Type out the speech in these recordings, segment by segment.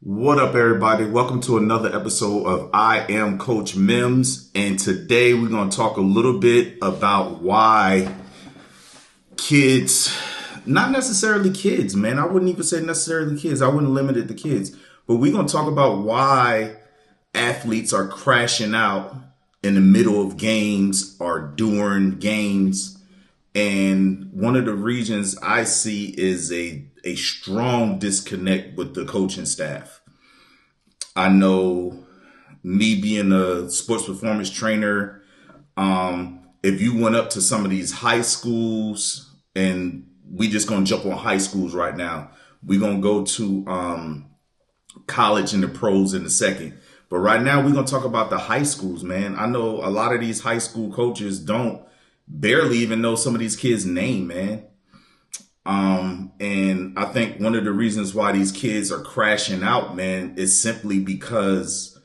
What up, everybody? Welcome to another episode of I Am Coach Mims. And today we're going to talk a little bit about why kids, not necessarily kids, man. I wouldn't even say necessarily kids. I wouldn't limit it to kids. But we're going to talk about why athletes are crashing out in the middle of games or during games. And one of the reasons I see is a strong disconnect with the coaching staff. I know, me being a sports performance trainer, if you went up to some of these high schools, and we just gonna jump on high schools right now. We're gonna go to college and the pros in a second. But right now we're gonna talk about the high schools, man. I know a lot of these high school coaches don't barely even know some of these kids' name, man. And I think one of the reasons why these kids are crashing out, man, is simply because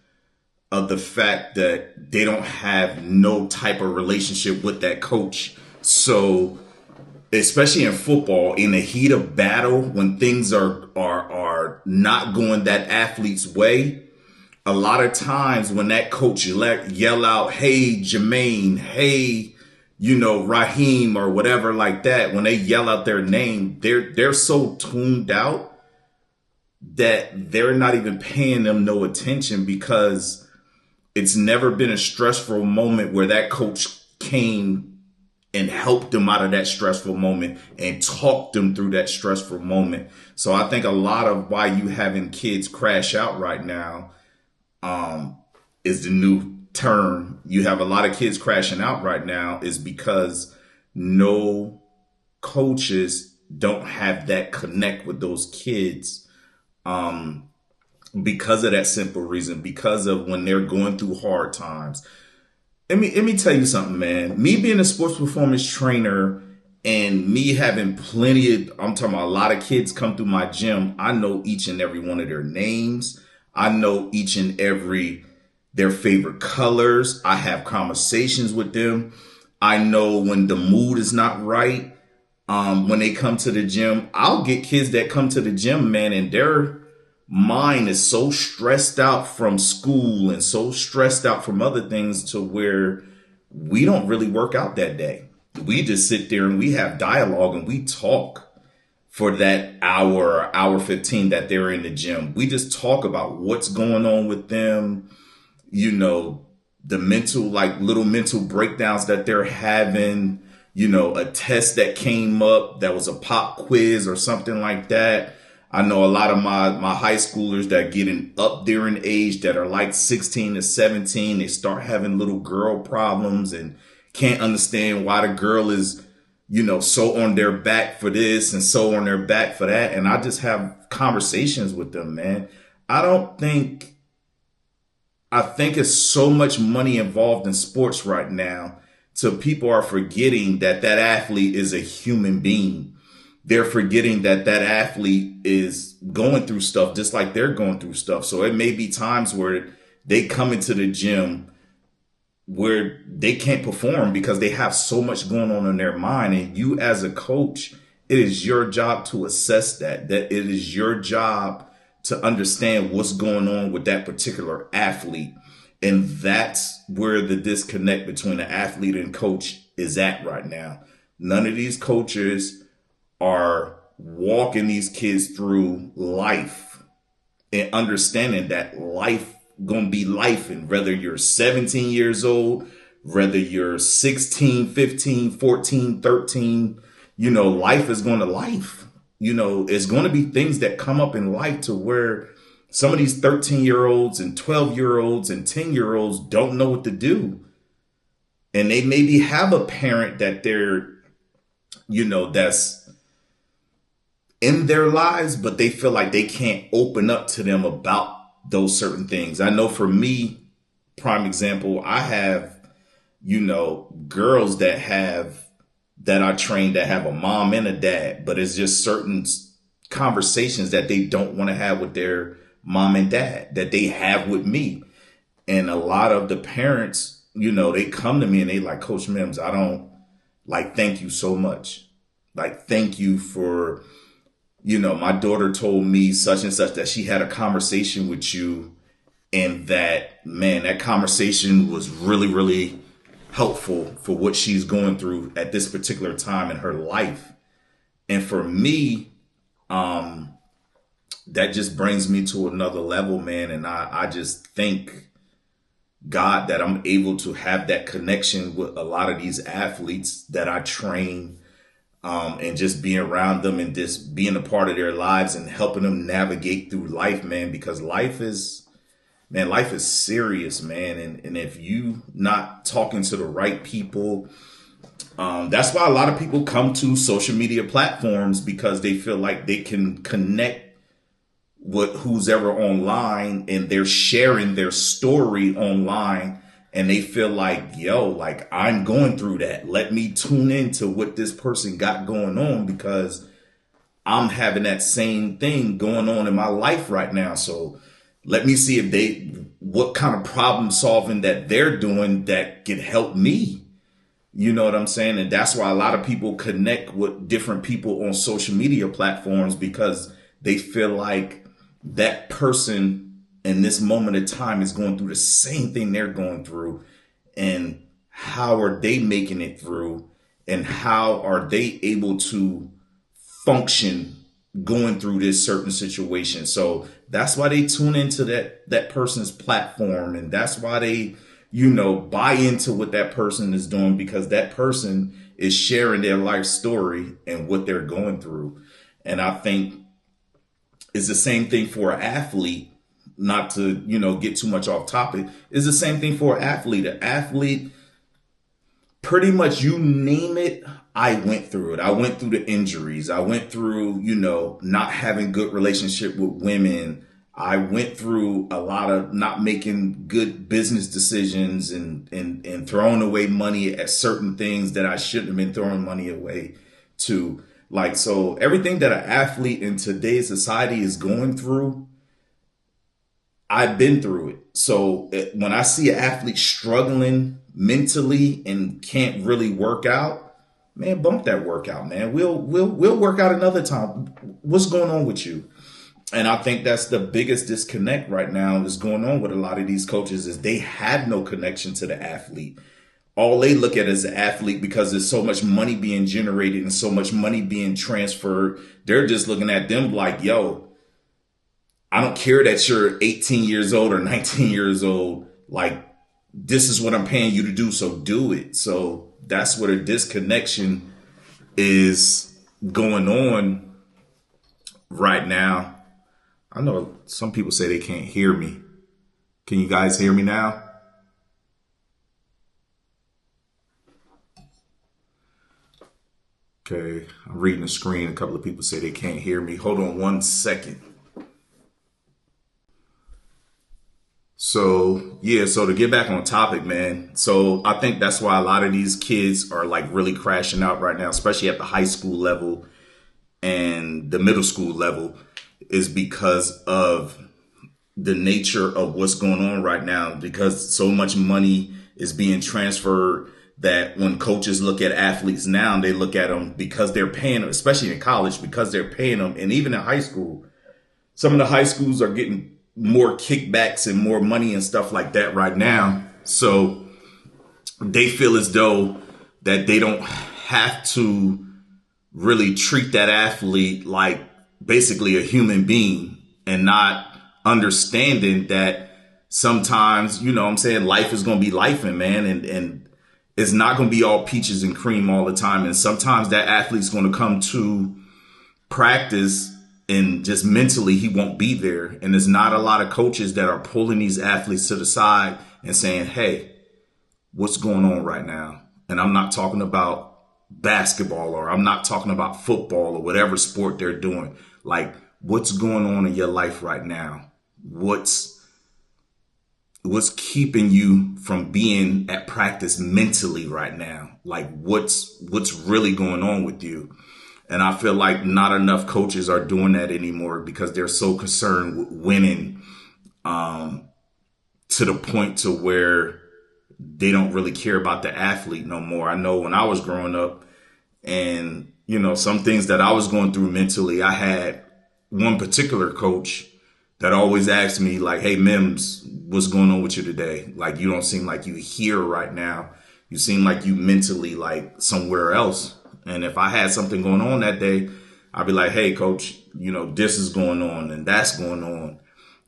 of the fact that they don't have no type of relationship with that coach. So, especially in football, in the heat of battle, when things are not going that athlete's way, a lot of times when that coach yell out, "Hey, Jermaine, hey, Raheem," or whatever like that, when they yell out their name, they're so tuned out that they're not even paying them no attention, because it's never been a stressful moment where that coach came and helped them out of that stressful moment and talked them through that stressful moment. So I think a lot of why you having kids crash out right now is the new term. You have a lot of kids crashing out right now is because no coaches don't have that connect with those kids, because of that simple reason, because of when they're going through hard times. Let me tell you something, man. Me being a sports performance trainer and me having I'm talking about a lot of kids come through my gym. I know each and every one of their names. I know each and every their favorite colors. I have conversations with them. I know when the mood is not right. When they come to the gym, I'll get kids that come to the gym, man, and their mind is so stressed out from school and so stressed out from other things to where we don't really work out that day. We just sit there and we have dialogue and we talk for that hour 15 that they're in the gym. We just talk about what's going on with them, the mental, like little mental breakdowns that they're having, a test that came up that was a pop quiz or something like that. I know a lot of my high schoolers that getting up there in age that are like 16 to 17, they start having little girl problems and can't understand why the girl is, so on their back for this and so on their back for that. And I just have conversations with them, man. I think it's so much money involved in sports right now. So people are forgetting that athlete is a human being. They're forgetting that athlete is going through stuff just like they're going through stuff. So it may be times where they come into the gym where they can't perform because they have so much going on in their mind. And you as a coach, it is your job to assess that it is your job to understand what's going on with that particular athlete. And that's where the disconnect between the athlete and coach is at right now. None of these coaches are walking these kids through life and understanding that life gonna be life. And whether you're 17 years old, whether you're 16, 15, 14, 13, life is going to life. It's going to be things that come up in life to where some of these 13-year-olds and 12-year-olds and 10-year-olds don't know what to do. And they maybe have a parent that they're, that's in their lives, but they feel like they can't open up to them about those certain things. I know for me, prime example, I have, girls that I train that have a mom and a dad, but it's just certain conversations that they don't want to have with their mom and dad that they have with me. And a lot of the parents, they come to me and they like, "Coach Mims, thank you so much. Like, thank you for my daughter told me such and such, that she had a conversation with you, and that, man, that conversation was really, really helpful for what she's going through at this particular time in her life. And for me, that just brings me to another level, man. And I just thank God that I'm able to have that connection with a lot of these athletes that I train, and just being around them and just being a part of their lives and helping them navigate through life, man, because life is serious, man. And if you not talking to the right people, that's why a lot of people come to social media platforms, because they feel like they can connect with who's ever online, and they're sharing their story online, and they feel like, yo, like, I'm going through that. Let me tune into what this person got going on, because I'm having that same thing going on in my life right now. So let me see what kind of problem solving that they're doing that could help me. You know what I'm saying? And that's why a lot of people connect with different people on social media platforms, because they feel like that person in this moment of time is going through the same thing they're going through. And how are they making it through? And how are they able to function going through this certain situation? So that's why they tune into that person's platform. And that's why they, buy into what that person is doing, because that person is sharing their life story and what they're going through. And I think it's the same thing for an athlete, not to, get too much off topic. It's the same thing for an athlete. An athlete, pretty much, you name it, I went through it. I went through the injuries. I went through, not having good relationship with women. I went through a lot of not making good business decisions and throwing away money at certain things that I shouldn't have been throwing money away to. Like, so everything that an athlete in today's society is going through, I've been through it. So when I see an athlete struggling mentally and can't really work out, man, bump that workout, man. We'll work out another time. What's going on with you? And I think that's the biggest disconnect right now is going on with a lot of these coaches, is they have no connection to the athlete. All they look at is the athlete, because there's so much money being generated and so much money being transferred. They're just looking at them like, yo, I don't care that you're 18 years old or 19 years old. Like, this is what I'm paying you to do, so do it. So that's what a disconnection is going on right now. I know some people say they can't hear me. Can you guys hear me now? Okay, I'm reading the screen. A couple of people say they can't hear me. Hold on one second. So to get back on topic, man. So I think that's why a lot of these kids are like really crashing out right now, especially at the high school level and the middle school level, is because of the nature of what's going on right now, because so much money is being transferred that when coaches look at athletes now, they look at them because they're paying them, especially in college, because they're paying them. And even in high school, some of the high schools are getting more kickbacks and more money and stuff like that right now. So they feel as though that they don't have to really treat that athlete like basically a human being, and not understanding that sometimes, life is going to be lifing, man. And it's not going to be all peaches and cream all the time. And sometimes that athlete's going to come to practice and just mentally he won't be there. And there's not a lot of coaches that are pulling these athletes to the side and saying, hey, what's going on right now? And I'm not talking about basketball, or I'm not talking about football, or whatever sport they're doing. Like, what's going on in your life right now? What's keeping you from being at practice mentally right now? Like, what's really going on with you? And I feel like not enough coaches are doing that anymore, because they're so concerned with winning, to the point to where they don't really care about the athlete no more. I know when I was growing up and some things that I was going through mentally. I had one particular coach that always asked me like, "Hey, Mims, what's going on with you today? Like, you don't seem like you here right now. You seem like you mentally like somewhere else." And if I had something going on that day, I'd be like, "Hey, coach, this is going on and that's going on."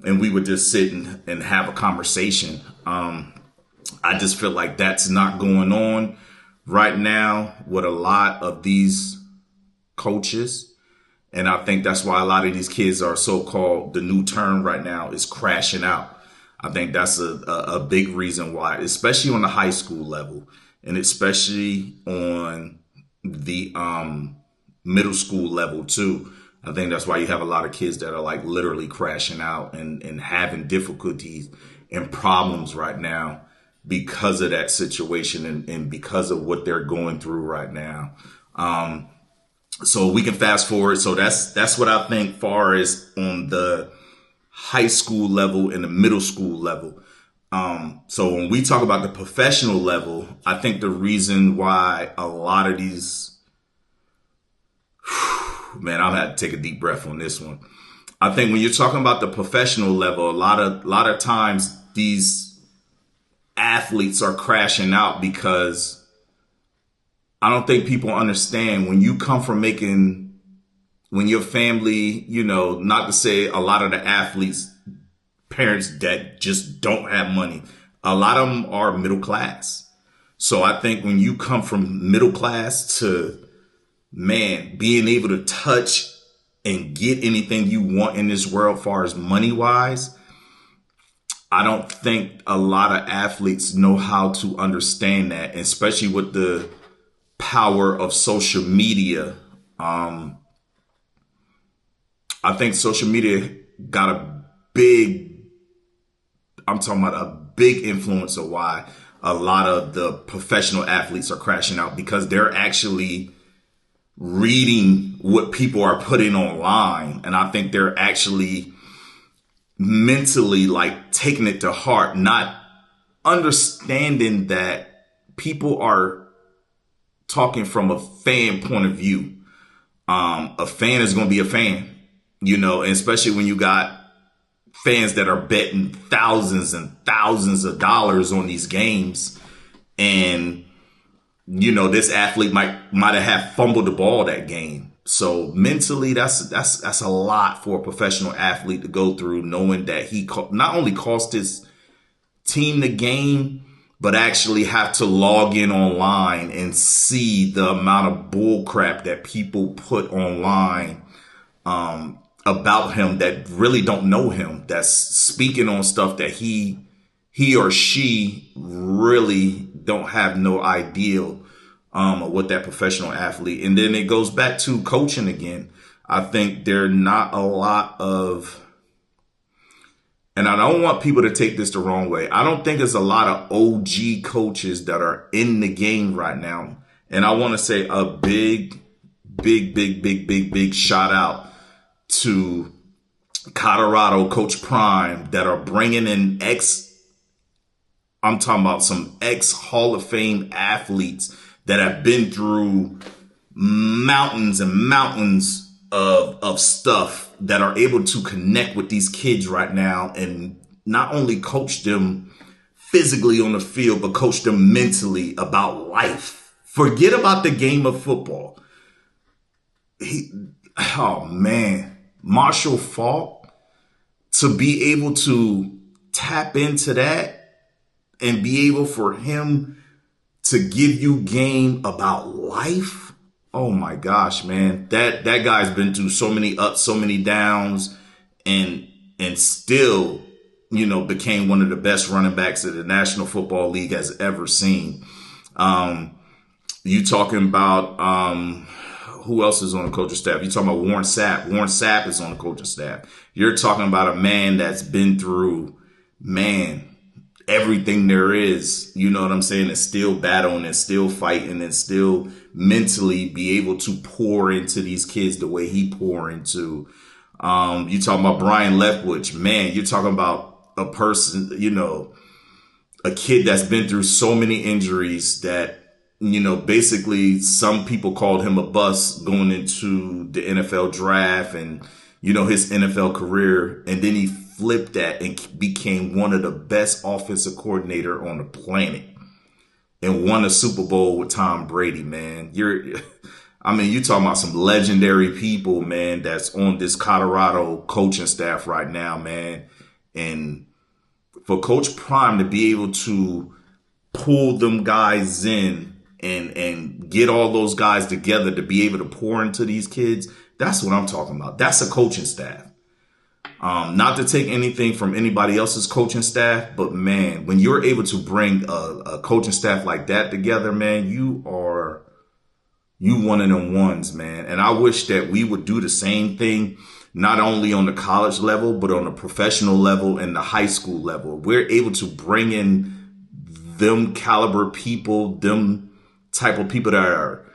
And we would just sit and have a conversation. I just feel like that's not going on right now with a lot of these coaches. And I think that's why a lot of these kids are so-called, the new term right now is crashing out. I think that's a big reason why, especially on the high school level and especially on the middle school level too. I think that's why you have a lot of kids that are like literally crashing out and having difficulties and problems right now because of that situation and because of what they're going through right now. So we can fast forward. So that's what I think far as on the high school level and the middle school level. So when we talk about the professional level, I think the reason why a lot of these, man, I'm gonna have to take a deep breath on this one. I think when you're talking about the professional level, a lot of times these athletes are crashing out because I don't think people understand when you come from when your family, not to say a lot of the athletes, parents that just don't have money, a lot of them are middle class. So I think when you come from middle class to, man, being able to touch and get anything you want in this world, far as money wise, I don't think a lot of athletes know how to understand that, especially with the power of social media. I think social media got a big influence of why a lot of the professional athletes are crashing out, because they're actually reading what people are putting online. And I think they're actually mentally like taking it to heart, not understanding that people are talking from a fan point of view. A fan is going to be a fan, and especially when you got fans that are betting thousands and thousands of dollars on these games. And, this athlete might have fumbled the ball that game. So mentally, that's a lot for a professional athlete to go through, knowing that he not only cost his team the game, but actually have to log in online and see the amount of bull crap that people put online about him that really don't know him, that's speaking on stuff that he or she really don't have no idea of what that professional athlete. And then it goes back to coaching again. I think there are not a lot of, and I don't want people to take this the wrong way, I don't think there's a lot of OG coaches that are in the game right now. And I want to say a big shout out to Colorado Coach Prime that are bringing in I'm talking about some ex Hall of Fame athletes that have been through mountains and mountains of stuff, that are able to connect with these kids right now and not only coach them physically on the field, but coach them mentally about life. Forget about the game of football. Marshall Faulk, to be able to tap into that and be able for him to give you game about life. Oh my gosh, man. That guy's been through so many ups, so many downs, and still, became one of the best running backs that the National Football League has ever seen. You talking about who else is on the coaching staff? You talking about Warren Sapp. Warren Sapp is on the coaching staff. You're talking about a man that's been through, everything there is, you know what I'm saying, and still battling and still fighting and still mentally be able to pour into these kids the way he pour into. You talking about Brian Leftwich, man, you're talking about a person, a kid that's been through so many injuries that basically some people called him a bust going into the NFL draft and, his NFL career. And then he flipped that and became one of the best offensive coordinator on the planet and won a Super Bowl with Tom Brady, man. You talking about some legendary people, man, that's on this Colorado coaching staff right now, man. And for Coach Prime to be able to pull them guys in and get all those guys together to be able to pour into these kids, that's what I'm talking about. That's a coaching staff. Not to take anything from anybody else's coaching staff, but man, when you're able to bring a coaching staff like that together, man, you one of them ones, man. And I wish that we would do the same thing, not only on the college level, but on the professional level and the high school level. We're able to bring in them caliber people, them type of people that are,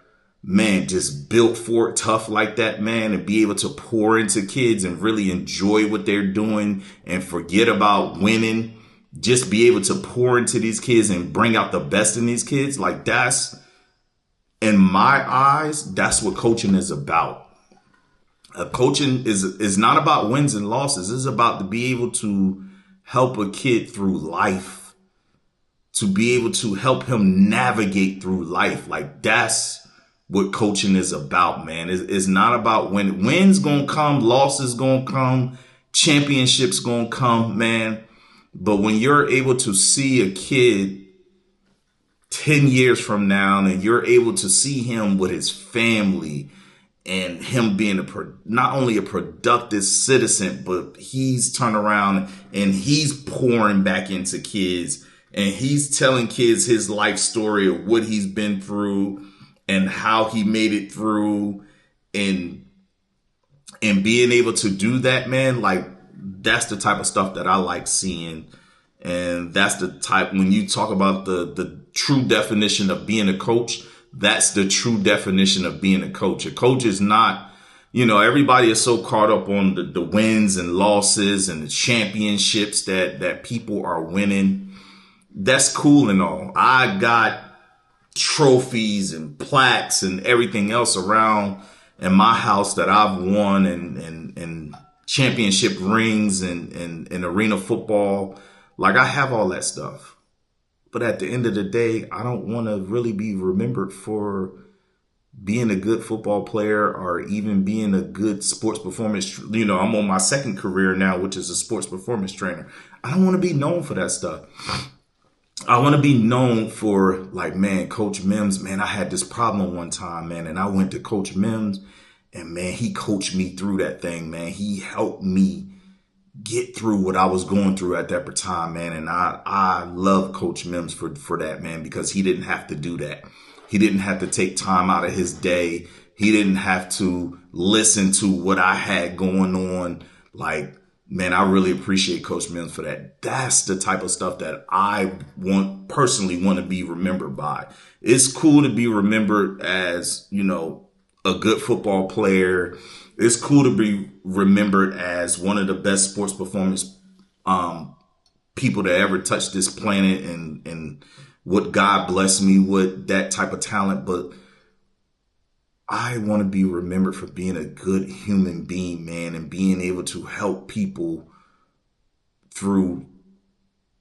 man, just built for it, tough like that, man, and be able to pour into kids and really enjoy what they're doing and forget about winning. Just be able to pour into these kids and bring out the best in these kids. Like that's, in my eyes, that's what coaching is about. Coaching is not about wins and losses. It's about to be able to help a kid through life, to be able to help him navigate through life. Like that's what coaching is about, man. It's not about when wins gonna come, losses gonna come, championships gonna come, man. But when you're able to see a kid 10 years from now and you're able to see him with his family and him being not only a productive citizen, but he's turned around and he's pouring back into kids and he's telling kids his life story of what he's been through and how he made it through and being able to do that, man, like that's the type of stuff that I like seeing. And that's the type, when you talk about the true definition of being a coach, that's the true definition of being a coach. A coach is not, everybody is so caught up on the wins and losses and the championships that people are winning. That's cool and all. I got trophies and plaques and everything else around in my house that I've won and championship rings and arena football. Like I have all that stuff. But at the end of the day, I don't want to really be remembered for being a good football player or even being a good sports performance. I'm on my second career now, which is a sports performance trainer. I don't want to be known for that stuff. I want to be known for like, man, Coach Mims, man, I had this problem one time, man, and I went to Coach Mims and man, he coached me through that thing, man. He helped me get through what I was going through at that time, man. And I love Coach Mims for that, man, because he didn't have to do that. He didn't have to take time out of his day. He didn't have to listen to what I had going on. Like, man, I really appreciate Coach Mims for that. That's the type of stuff that I personally want to be remembered by. It's cool to be remembered as, a good football player. It's cool to be remembered as one of the best sports performance people to ever touch this planet and what God blessed me with, that type of talent. But I want to be remembered for being a good human being, man, and being able to help people through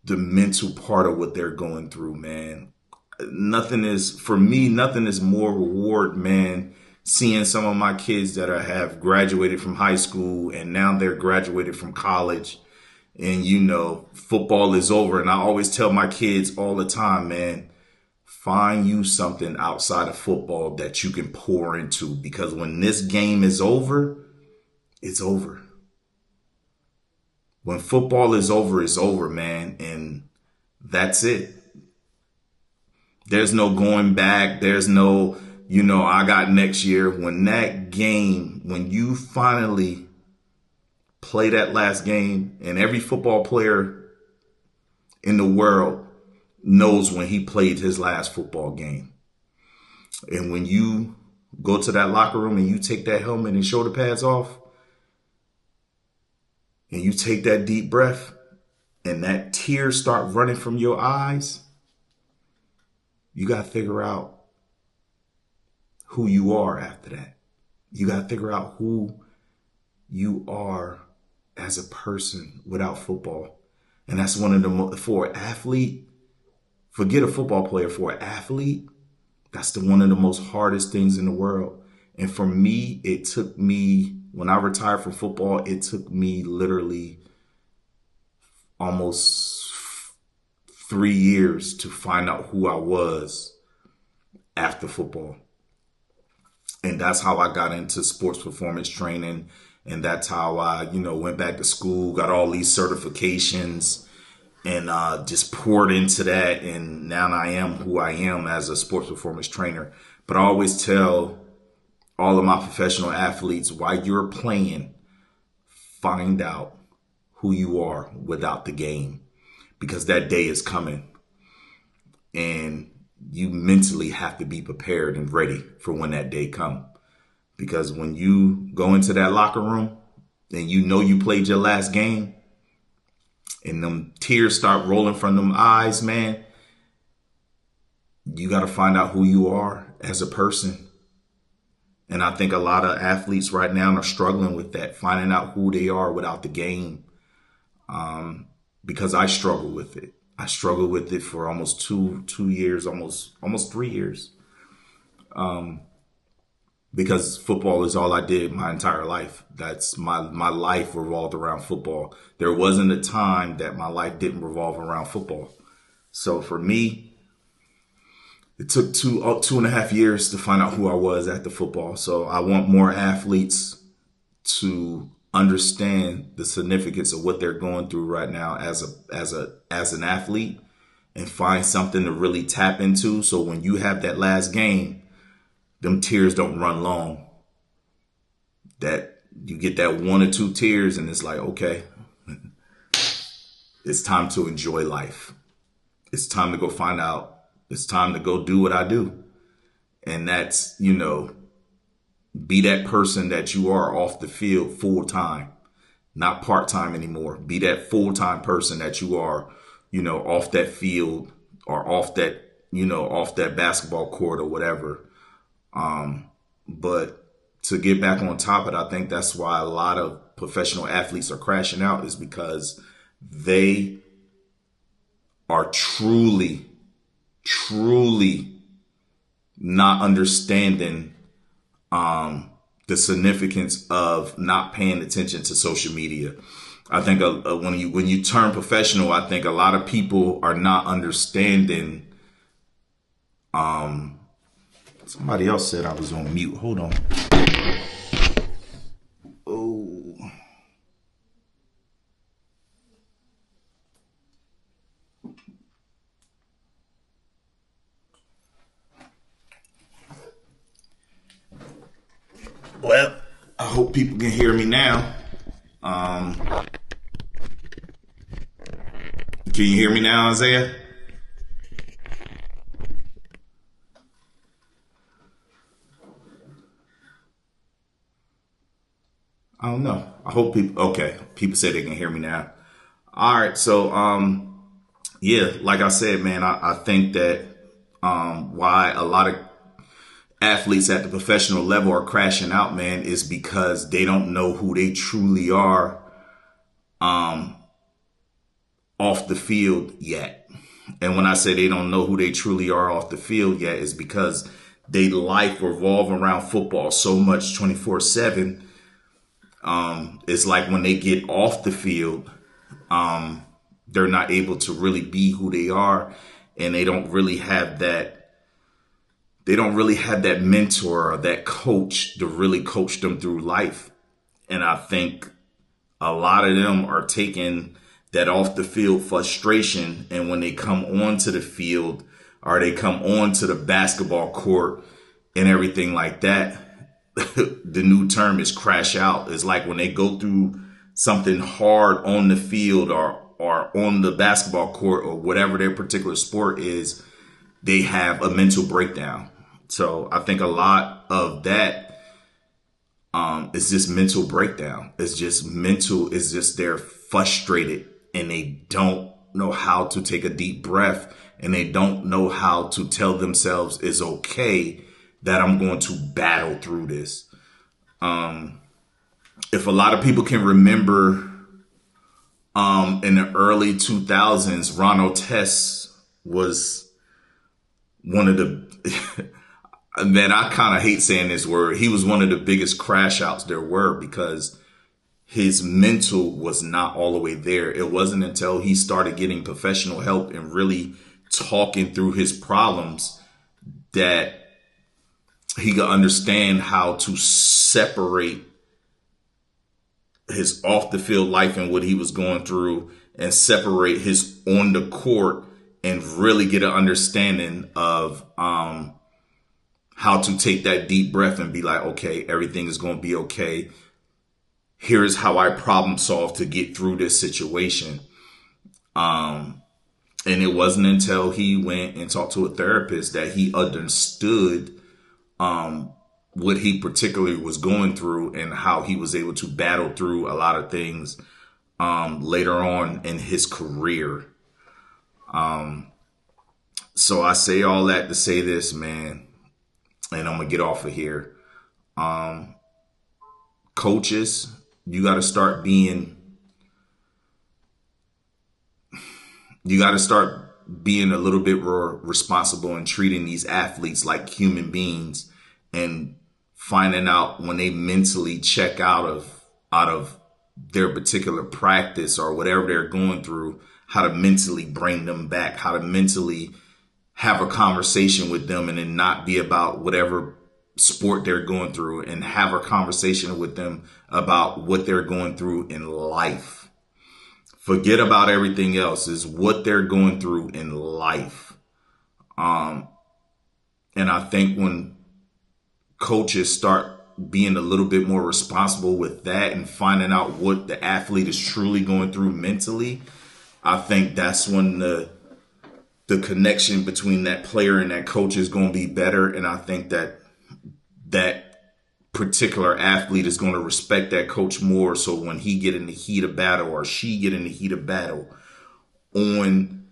the mental part of what they're going through, man. Nothing is more reward, man, seeing some of my kids that have graduated from high school and now they're graduated from college and, football is over. And I always tell my kids all the time, man, find you something outside of football that you can pour into, because when this game is over, it's over. When football is over, it's over, man. And that's it. There's no going back. There's no, I got next year. When that game, when you finally play that last game, and every football player in the world knows when he played his last football game. And when you go to that locker room and you take that helmet and shoulder pads off, and you take that deep breath, and that tears start running from your eyes, you got to figure out who you are after that. You got to figure out who you are as a person without football. And that's one of the, for an athlete, forget a football player, for an athlete, that's one of the most hardest things in the world. And for me, it took me, when I retired from football, it took me literally almost 3 years to find out who I was after football. And that's how I got into sports performance training. And that's how I, went back to school, got all these certifications, and just poured into that. And now I am who I am as a sports performance trainer. But I always tell all of my professional athletes, while you're playing, find out who you are without the game, because that day is coming. And you mentally have to be prepared and ready for when that day comes. Because when you go into that locker room and you played your last game and them tears start rolling from them eyes, man, you got to find out who you are as a person. And I think a lot of athletes right now are struggling with that, finding out who they are without the game. Because I struggle with it. I struggled with it for almost two years, almost 3 years. Because football is all I did my entire life. That's my life revolved around football. There wasn't a time that my life didn't revolve around football. So for me, it took 2.5 years to find out who I was after football. So I want more athletes to understand the significance of what they're going through right now as an athlete, and find something to really tap into. So when you have that last game, them tears don't run long. That you get that 1 or 2 tears and it's like, okay, it's time to enjoy life. It's time to go find out. It's time to go do what I do. And that's, be that person that you are off the field full time, not part time anymore. Be that full time person that you are, off that field or off that, off that basketball court or whatever. But to get back on top of it, I think that's why a lot of professional athletes are crashing out, is because they are truly not understanding the significance of not paying attention to social media. I think when you turn professional, I think a lot of people are not understanding. Somebody else said I was on mute. Hold on. Oh. Well, I hope people can hear me now. Can you hear me now, Isaiah? I don't know. I hope people say they can hear me now. All right. So, yeah, like I said, man, I think that, why a lot of athletes at the professional level are crashing out, man, is because they don't know who they truly are, off the field yet. And when I say they don't know who they truly are off the field yet, is because their life revolve around football so much 24/7. It's like when they get off the field, they're not able to really be who they are, and they don't really have that mentor or that coach to really coach them through life. And I think a lot of them are taking that off the field frustration, and when they come onto the field or they come onto the basketball court and everything like that, the new term is crash out. It's like when they go through something hard on the field or on the basketball court or whatever their particular sport is, they have a mental breakdown. So I think a lot of that is just mental breakdown. It's just mental. It's just they're frustrated and they don't know how to take a deep breath, and they don't know how to tell themselves it's okay that I'm going to battle through this. If a lot of people can remember, in the early 2000s, Ron Artest was one of the, man, I kind of hate saying this word. He was one of the biggest crash outs there were because his mental was not all the way there. It wasn't until he started getting professional help and really talking through his problems that he could understand how to separate his off the field life and what he was going through and separate his on the court and really get an understanding of how to take that deep breath and be like, okay, everything is going to be okay. Here's how I problem solve to get through this situation. And it wasn't until he went and talked to a therapist that he understood what he particularly was going through and how he was able to battle through a lot of things later on in his career. So I say all that to say this, man, and I'm going to get off of here. Coaches, you got to start being a little bit more responsible and treating these athletes like human beings and finding out when they mentally check out of their particular practice or whatever they're going through, how to mentally bring them back, how to mentally have a conversation with them and then not be about whatever sport they're going through and have a conversation with them about what they're going through in life. Forget about everything else, is what they're going through in life. And I think when coaches start being a little bit more responsible with that and finding out what the athlete is truly going through mentally, I think that's when the connection between that player and that coach is going to be better. And I think that particular athlete is going to respect that coach more. So when he get in the heat of battle or she get in the heat of battle on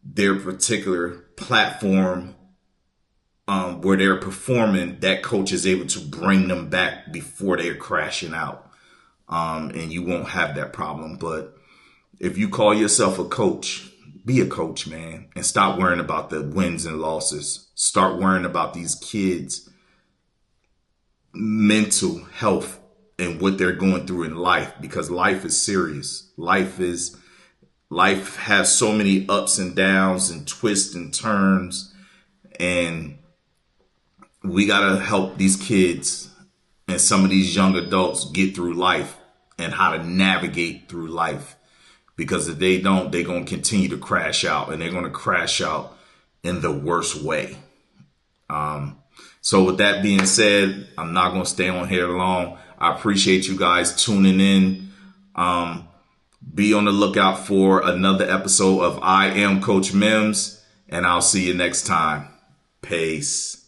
their particular platform, where they're performing, that coach is able to bring them back before they're crashing out. And you won't have that problem. But if you call yourself a coach, be a coach, man, and stop worrying about the wins and losses. Start worrying about these kids' mental health and what they're going through in life, because life is serious. Life has so many ups and downs and twists and turns, and we got to help these kids and some of these young adults get through life and how to navigate through life. Because if they don't, they're going to continue to crash out, and they're going to crash out in the worst way. So with that being said, I'm not going to stay on here long. I appreciate you guys tuning in. Be on the lookout for another episode of I Am Coach Mims, and I'll see you next time. Peace.